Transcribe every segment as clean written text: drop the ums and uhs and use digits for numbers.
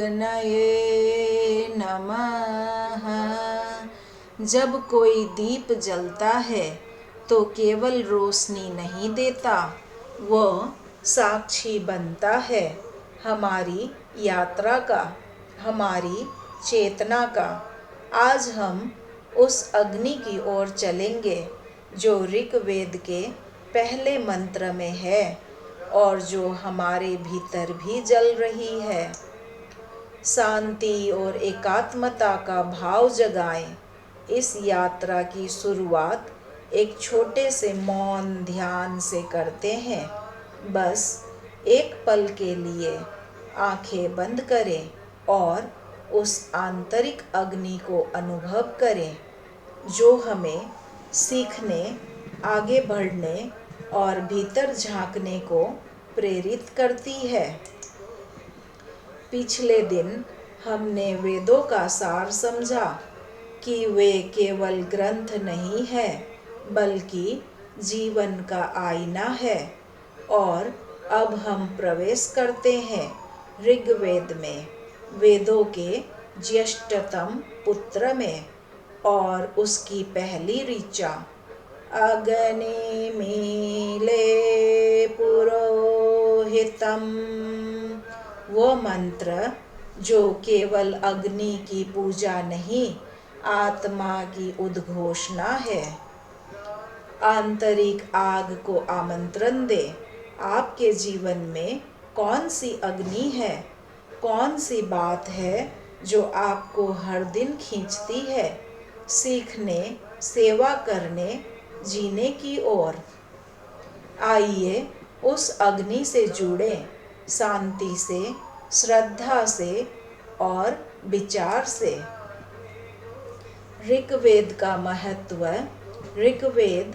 अग्नये नमः। जब कोई दीप जलता है तो केवल रोशनी नहीं देता, वह साक्षी बनता है हमारी यात्रा का, हमारी चेतना का। आज हम उस अग्नि की ओर चलेंगे जो ऋग्वेद के पहले मंत्र में है और जो हमारे भीतर भी जल रही है। शांति और एकात्मता का भाव जगाएं। इस यात्रा की शुरुआत एक छोटे से मौन ध्यान से करते हैं। बस एक पल के लिए आंखें बंद करें और उस आंतरिक अग्नि को अनुभव करें जो हमें सीखने, आगे बढ़ने और भीतर झांकने को प्रेरित करती है। पिछले दिन हमने वेदों का सार समझा कि वे केवल ग्रंथ नहीं है बल्कि जीवन का आईना है। और अब हम प्रवेश करते हैं ऋग्वेद में, वेदों के ज्येष्ठतम पुत्र में, और उसकी पहली ऋचा अग्नि मीले पुरोहितम। वो मंत्र जो केवल अग्नि की पूजा नहीं, आत्मा की उद्घोषणा है। आंतरिक आग को आमंत्रण दे। आपके जीवन में कौन सी अग्नि है, कौन सी बात है जो आपको हर दिन खींचती है सीखने, सेवा करने, जीने की ओर। आइए उस अग्नि से जुड़ें, शांति से, श्रद्धा से और विचार से। ऋग्वेद का महत्व। ऋग्वेद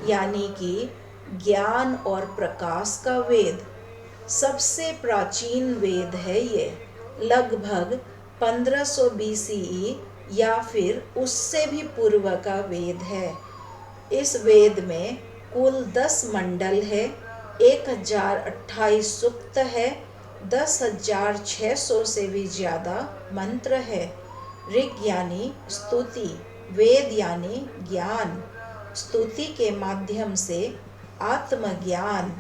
यानी कि ज्ञान और प्रकाश का वेद, सबसे प्राचीन वेद है। ये लगभग 1500 BCE या फिर उससे भी पूर्व का वेद है। इस वेद में कुल 10 मंडल है, 1028 सूक्त है, 10,600 से भी ज़्यादा मंत्र है। ऋग यानी स्तुति, वेद यानी ज्ञान, स्तुति के माध्यम से आत्मज्ञान।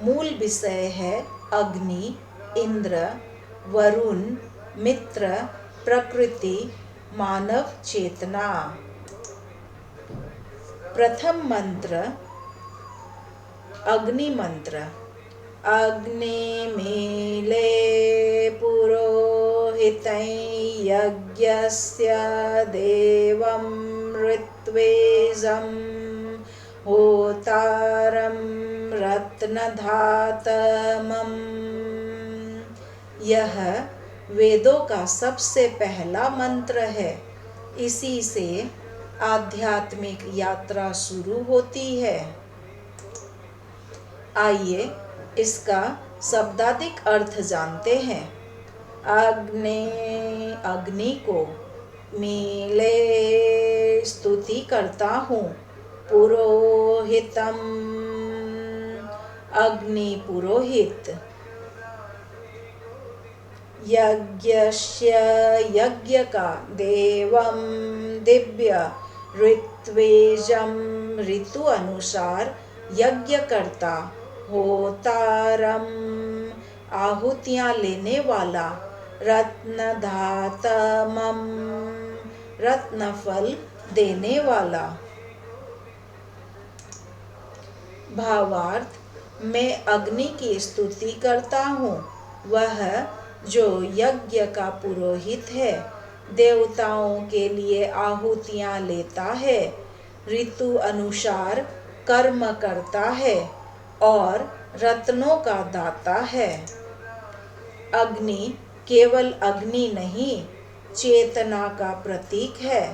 मूल विषय है अग्नि, इंद्र, वरुण, मित्र, प्रकृति, मानव चेतना। प्रथम मंत्र अग्नि मंत्र। अग्नि मीले पुरोहितं यज्ञस्य देवं ऋत्विजं होतारं रत्नधातमम्। यह वेदों का सबसे पहला मंत्र है। इसी से आध्यात्मिक यात्रा शुरू होती है। आइए इसका शाब्दिक अर्थ जानते हैं। अग्नि को, मीले स्तुति करता हूँ, पुरोहितम अग्नि पुरोहित, यज्ञस्य यज्ञ का, देवम दिव्य, ऋत्विजम ऋतु अनुसार यज्ञ करता, होतारम आहुतियाँ लेने वाला, रत्नधातमम रत्नफल देने वाला। भावार्थ, मैं अग्नि की स्तुति करता हूँ, वह जो यज्ञ का पुरोहित है, देवताओं के लिए आहुतियाँ लेता है, ऋतु अनुसार कर्म करता है और रत्नों का दाता है। अग्नि केवल अग्नि नहीं, चेतना का प्रतीक है।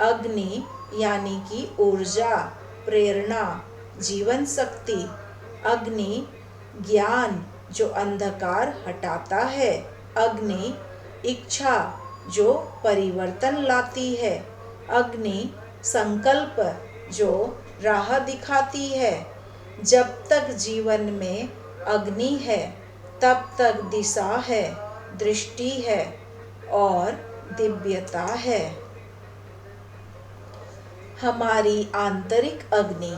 अग्नि यानी कि ऊर्जा, प्रेरणा, जीवन शक्ति। अग्नि ज्ञान जो अंधकार हटाता है। अग्नि इच्छा जो परिवर्तन लाती है। अग्नि संकल्प जो राह दिखाती है। जब तक जीवन में अग्नि है तब तक दिशा है, दृष्टि है और दिव्यता है। हमारी आंतरिक अग्नि,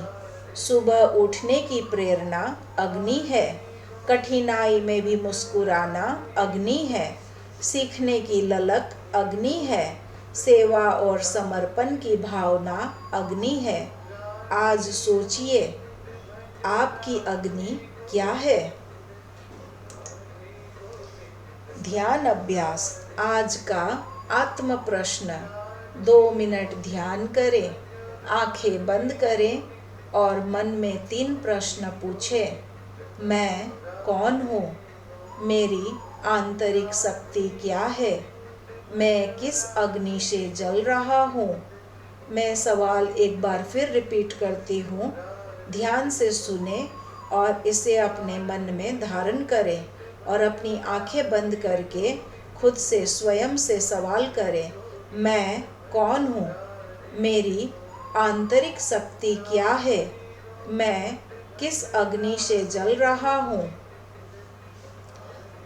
सुबह उठने की प्रेरणा अग्नि है, कठिनाई में भी मुस्कुराना अग्नि है, सीखने की ललक अग्नि है, सेवा और समर्पण की भावना अग्नि है। आज सोचिए, आपकी अग्नि क्या है? ध्यान अभ्यास। आज का आत्म प्रश्न। 2 मिनट ध्यान करें, आंखें बंद करें और मन में 3 प्रश्न पूछें। मैं कौन हूँ? मेरी आंतरिक शक्ति क्या है? मैं किस अग्नि से जल रहा हूँ? मैं सवाल एक बार फिर रिपीट करती हूँ। ध्यान से सुने और इसे अपने मन में धारण करें और अपनी आंखें बंद करके खुद से स्वयं से सवाल करें, मैं कौन हूँ? मेरी आंतरिक शक्ति क्या है? मैं किस अग्नि से जल रहा हूँ?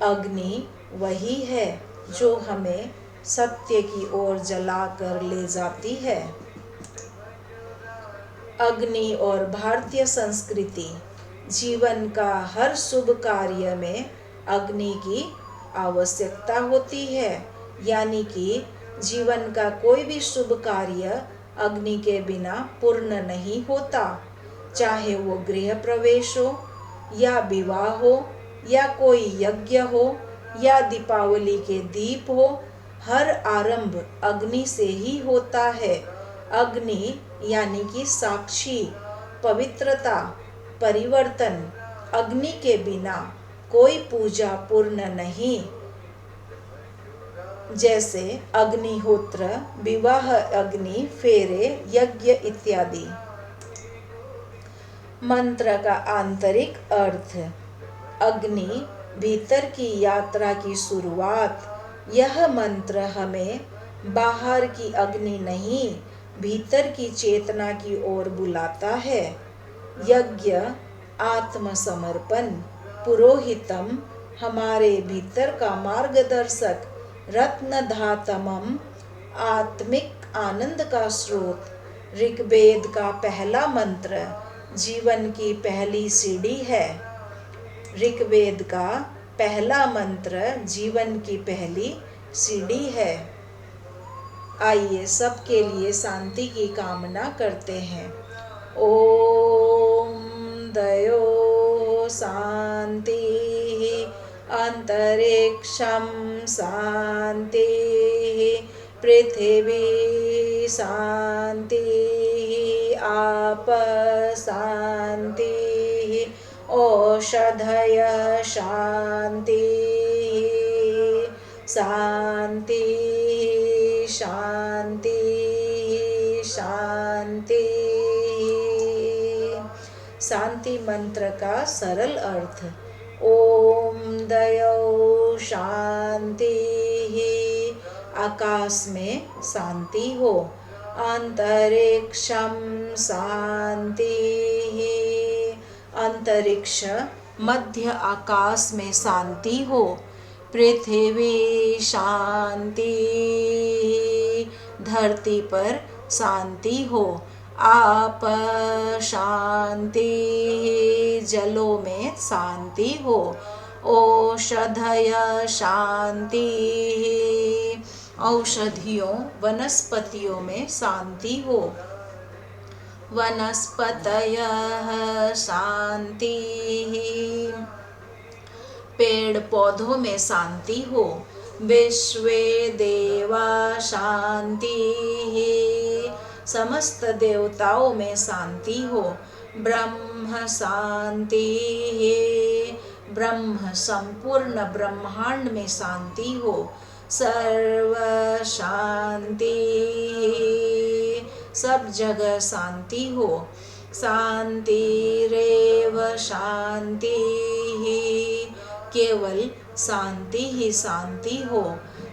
अग्नि वही है जो हमें सत्य की ओर जलाकर ले जाती है। अग्नि और भारतीय संस्कृति। जीवन का हर शुभ कार्य में अग्नि की आवश्यकता होती है, यानी कि जीवन का कोई भी शुभ कार्य अग्नि के बिना पूर्ण नहीं होता। चाहे वो गृह प्रवेश हो या विवाह हो या कोई यज्ञ हो या दीपावली के दीप हो, हर आरंभ अग्नि से ही होता है। अग्नि यानी कि साक्षी, पवित्रता, परिवर्तन। अग्नि के बिना कोई पूजा पूर्ण नहीं। जैसे अग्निहोत्र, विवाह अग्नि, फेरे, यज्ञ इत्यादि। मंत्र का आंतरिक अर्थ। अग्नि भीतर की यात्रा की शुरुआत। यह मंत्र हमें बाहर की अग्नि नहीं, भीतर की चेतना की ओर बुलाता है। यज्ञ आत्मसमर्पण। पुरोहितम हमारे भीतर का मार्गदर्शक, रत्नधातमम आत्मिक आनंद का स्रोत। ऋग्वेद का पहला मंत्र जीवन की पहली सीढ़ी है। ऋग्वेद का पहला मंत्र जीवन की पहली सीढ़ी है। आइए सबके लिए शांति की कामना करते हैं। ओम दयो शांति, अंतरिक्षम शांति, पृथ्वी शांति, आप शांति, औषधय शांति, शांति शांति शांति। शांति मंत्र का सरल अर्थ। ओम दयो शांति, आकाश में शांति हो। अंतरिक्षम शांति, अंतरिक्ष मध्य आकाश में शांति हो। पृथ्वी शांति, धरती पर शांति हो। आप शांति, जलों में शांति हो। औषधय शांति, औषधियों वनस्पतियों में शांति हो। वनस्पतयः शांति, पेड़ पौधों में शांति हो। विश्वे देवा शांति, समस्त देवताओं में शांति हो। ब्रह्म शांति, ब्रह्म संपूर्ण ब्रह्मांड में शांति हो। सर्व शांति, सब जगह शांति हो। शांतिरेव शांति, केवल शांति ही शांति हो।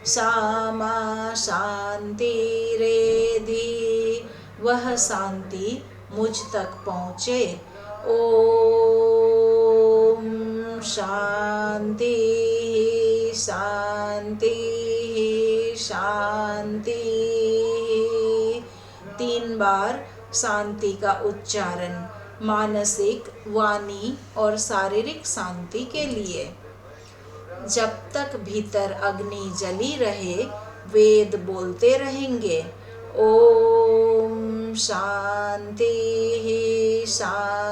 सामा शांति रेधि, वह शांति मुझ तक पहुँचे। ओम शांति शांति शांति। 3 बार शांति का उच्चारण मानसिक, वाणी और शारीरिक शांति के लिए। जब तक भीतर अग्नि जली रहे वेद बोलते रहेंगे, ओम शांति शांति।